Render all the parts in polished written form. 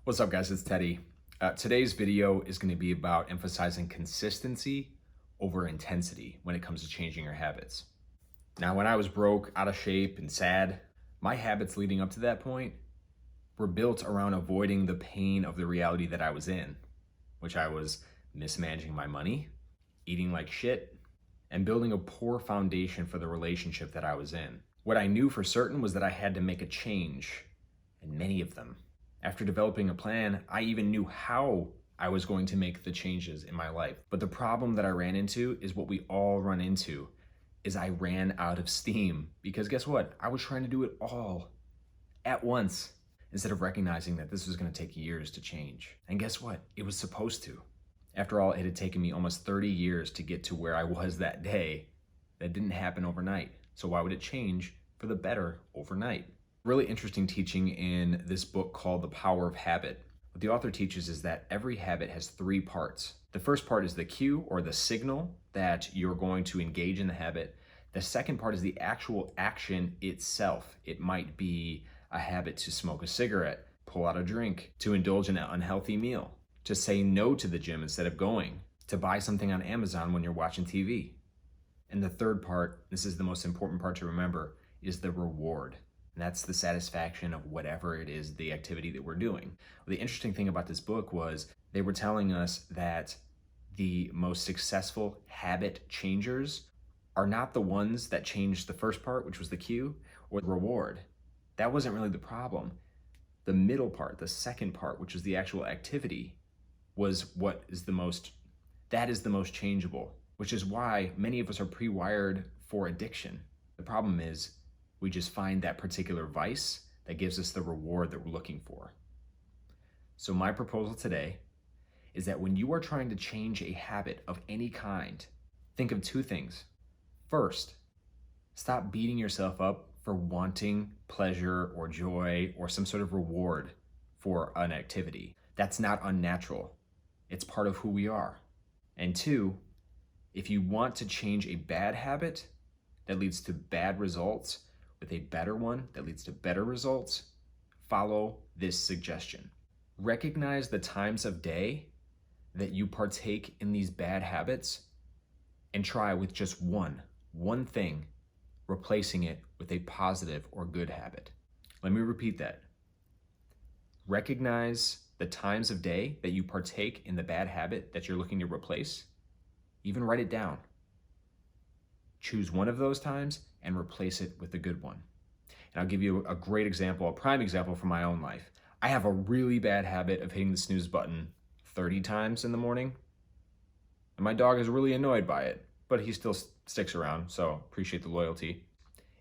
What's up, guys? It's Teddy. Today's video is going to be about emphasizing consistency over intensity when it comes to changing your habits. Now, when I was broke, out of shape, and sad, my habits leading up to that point were built around avoiding the pain of the reality that I was in, which I was mismanaging my money, eating like shit, and building a poor foundation for the relationship that I was in. What I knew for certain was that I had to make a change, and many of them. After developing a plan, I even knew how I was going to make the changes in my life. But the problem that I ran into is what we all run into, is I ran out of steam. Because guess what? I was trying to do it all at once instead of recognizing that this was going to take years to change. And guess what? It was supposed to. After all, it had taken me almost 30 years to get to where I was that day. That didn't happen overnight. So why would it change for the better overnight? Really interesting teaching in this book called The Power of Habit. What the author teaches is that every habit has three parts. The first part is the cue or the signal that you're going to engage in the habit. The second part is the actual action itself. It might be a habit to smoke a cigarette, pull out a drink, to indulge in an unhealthy meal, to say no to the gym instead of going, to buy something on Amazon when you're watching TV. And the third part, this is the most important part to remember, is the reward. And that's the satisfaction of whatever it is, the activity that we're doing. The interesting thing about this book was they were telling us that the most successful habit changers are not the ones that changed the first part, which was the cue, or the reward. That wasn't really the problem. The middle part, the second part, which was the actual activity, was what is the most changeable, which is why many of us are pre-wired for addiction. The problem is, we just find that particular vice that gives us the reward that we're looking for. So my proposal today is that when you are trying to change a habit of any kind, think of two things. First, stop beating yourself up for wanting pleasure or joy or some sort of reward for an activity. That's not unnatural. It's part of who we are. And two, if you want to change a bad habit that leads to bad results, with a better one that leads to better results, follow this suggestion. Recognize the times of day that you partake in these bad habits and try with just one thing, replacing it with a positive or good habit. Let me repeat that. Recognize the times of day that you partake in the bad habit that you're looking to replace. Even write it down. Choose one of those times and replace it with a good one. And I'll give you a great example, a prime example from my own life. I have a really bad habit of hitting the snooze button 30 times in the morning. And my dog is really annoyed by it, but he still sticks around, so appreciate the loyalty.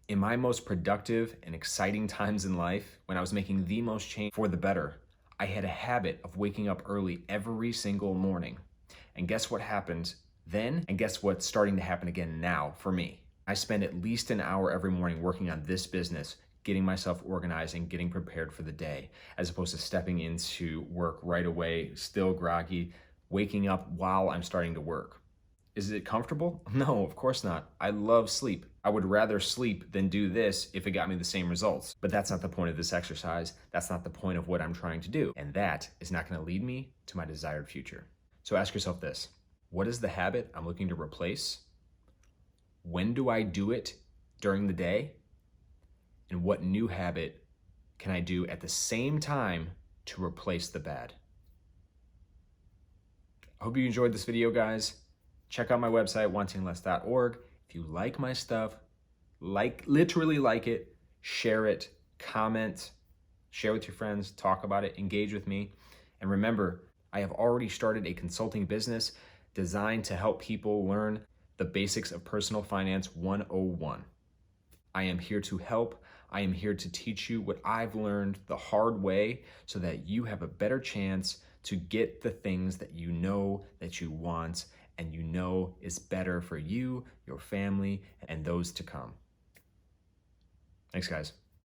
In my most productive and exciting times in life, when I was making the most change for the better, I had a habit of waking up early every single morning. And guess what happened then? And guess what's starting to happen again now for me? I spend at least an hour every morning working on this business, getting myself organized and getting prepared for the day, as opposed to stepping into work right away, still groggy, waking up while I'm starting to work. Is it comfortable? No, of course not. I love sleep. I would rather sleep than do this if it got me the same results. But that's not the point of this exercise. That's not the point of what I'm trying to do. And that is not going to lead me to my desired future. So ask yourself this. What is the habit I'm looking to replace? When do I do it during the day? And what new habit can I do at the same time to replace the bad? I hope you enjoyed this video, guys. Check out my website, wantingless.org. If you like my stuff, literally like it, share it, comment, share with your friends, talk about it, engage with me. And remember, I have already started a consulting business designed to help people learn the basics of personal finance 101. I am here to help. I am here to teach you what I've learned the hard way so that you have a better chance to get the things that you know that you want and you know is better for you, your family, and those to come. Thanks, guys.